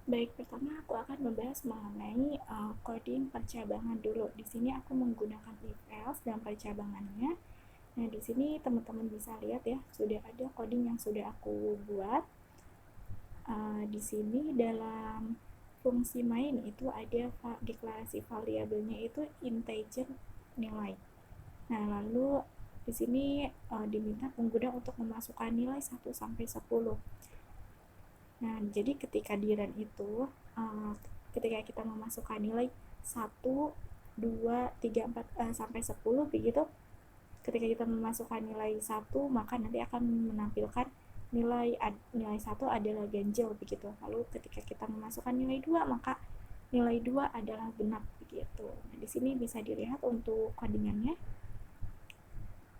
Baik, pertama aku akan membahas mengenai coding percabangan dulu. Di sini aku menggunakan if else dan percabangannya. Nah, di sini teman-teman bisa lihat ya, sudah ada coding yang sudah aku buat. Di sini dalam fungsi main itu ada deklarasi variabelnya itu integer nilai. Nah, lalu di sini diminta pengguna untuk memasukkan nilai 1 sampai 10. Nah, jadi ketika di run itu, ketika kita memasukkan nilai 1, 2, 3, 4, sampai 10 begitu, ketika kita memasukkan nilai 1, maka nanti akan menampilkan nilai 1 adalah ganjil begitu. Lalu ketika kita memasukkan nilai 2, maka nilai 2 adalah genap begitu. Nah, di sini bisa dilihat untuk codingannya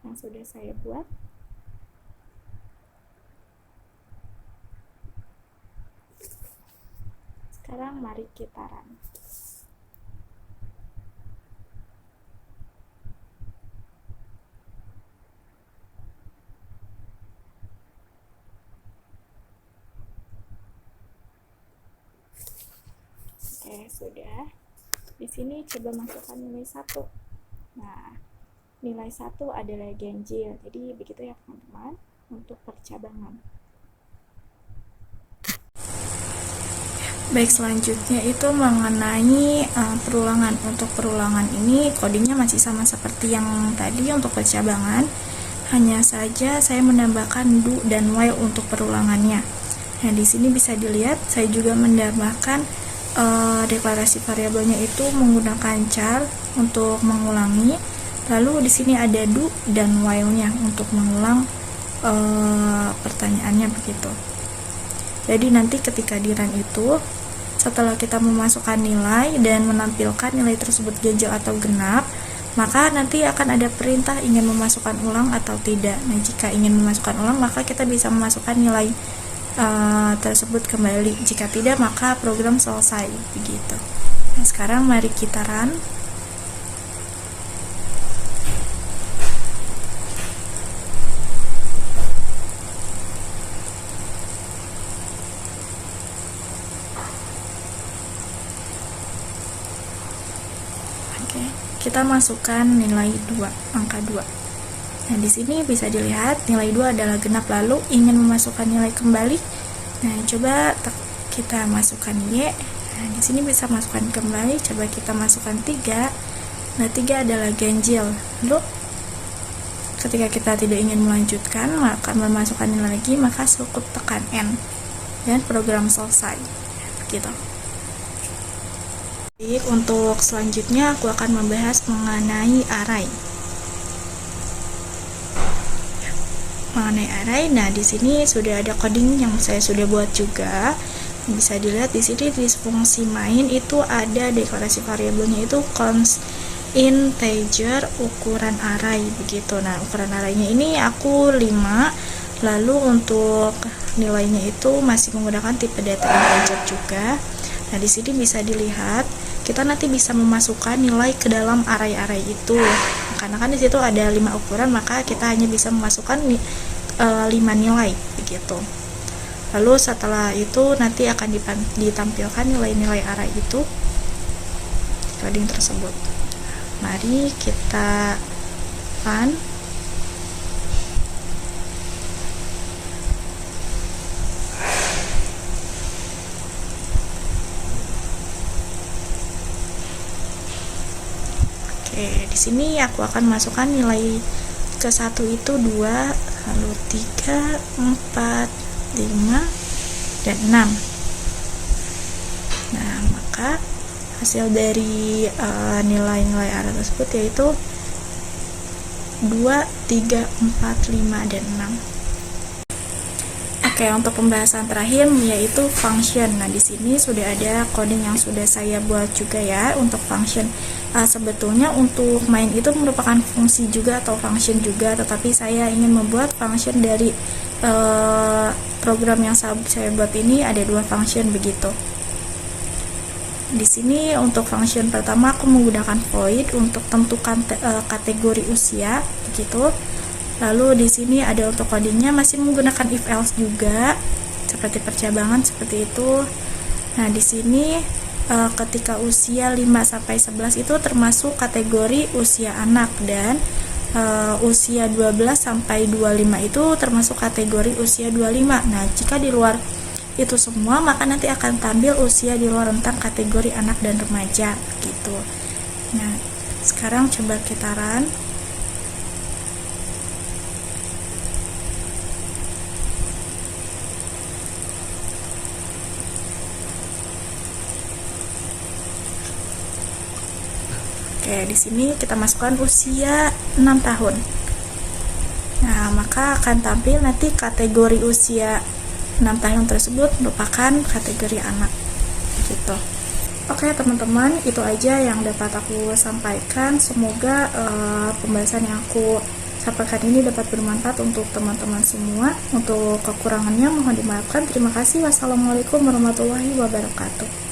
yang sudah saya buat. Sekarang mari kita run. Oke, sudah. Di sini coba masukkan nilai 1. Nah, nilai 1 adalah ganjil. Jadi begitu ya teman-teman untuk percabangan. Baik, selanjutnya itu mengenai perulangan. Untuk perulangan ini codingnya masih sama seperti yang tadi untuk percabangan. Hanya saja saya menambahkan do dan while untuk perulangannya. Nah, di sini bisa dilihat saya juga menambahkan deklarasi variabelnya itu menggunakan char untuk mengulangi. Lalu di sini ada do dan while-nya untuk mengulang pertanyaannya begitu. Jadi nanti ketika di run itu, setelah kita memasukkan nilai dan menampilkan nilai tersebut ganjil atau genap, maka nanti akan ada perintah ingin memasukkan ulang atau tidak. Nah, jika ingin memasukkan ulang, maka kita bisa memasukkan nilai tersebut kembali. Jika tidak, maka program selesai begitu. Nah, sekarang mari kita run. Oke, kita masukkan nilai 2, angka 2. Nah, di sini bisa dilihat nilai 2 adalah genap, lalu ingin memasukkan nilai kembali. Nah, coba kita masukkan Y. Nah, di sini bisa masukkan kembali, coba kita masukkan 3. Nah, 3 adalah ganjil. Lalu ketika kita tidak ingin melanjutkan, maka memasukkan nilai lagi, maka cukup tekan N dan program selesai. Gitu. Baik, untuk selanjutnya aku akan membahas mengenai array. Nah, di sini sudah ada coding yang saya sudah buat juga. Bisa dilihat di sini di fungsi main itu ada deklarasi variabelnya itu const integer ukuran array begitu. Nah, ukuran arraynya ini aku 5. Lalu untuk nilainya itu masih menggunakan tipe data integer juga. Nah, di sini bisa dilihat kita nanti bisa memasukkan nilai ke dalam array-array itu. Karena kan di situ ada 5 ukuran, maka kita hanya bisa memasukkan 5 nilai begitu. Lalu setelah itu nanti akan ditampilkan nilai-nilai array itu coding tersebut. Mari kita run. Oke, di sini aku akan masukkan nilai ke 1 itu 2, lalu 3, 4, 5, dan 6. Nah, maka hasil dari nilai-nilai array tersebut yaitu 2, 3, 4, 5, dan 6. Oke, untuk pembahasan terakhir yaitu function. Nah, di sini sudah ada coding yang sudah saya buat juga ya untuk function. Sebetulnya untuk main itu merupakan fungsi juga atau function juga, tetapi saya ingin membuat function dari program yang saya buat ini ada 2 function begitu. Di sini untuk function pertama aku menggunakan void untuk tentukan kategori usia begitu. Lalu di sini ada untuk codingnya masih menggunakan if else juga seperti percabangan seperti itu. Nah, di sini ketika usia 5 sampai 11 itu termasuk kategori usia anak, dan usia 12 sampai 25 itu termasuk kategori usia 25. Nah, jika di luar itu semua, maka nanti akan tampil usia di luar rentang kategori anak dan remaja gitu. Nah, sekarang coba kita run. Oke, di sini kita masukkan usia 6 tahun. Nah, maka akan tampil nanti kategori usia 6 tahun tersebut merupakan kategori anak gitu. Oke teman-teman, itu aja yang dapat aku sampaikan. Semoga pembahasan yang aku sampaikan ini dapat bermanfaat untuk teman-teman semua. Untuk kekurangannya mohon dimaafkan. Terima kasih. Wassalamualaikum warahmatullahi wabarakatuh.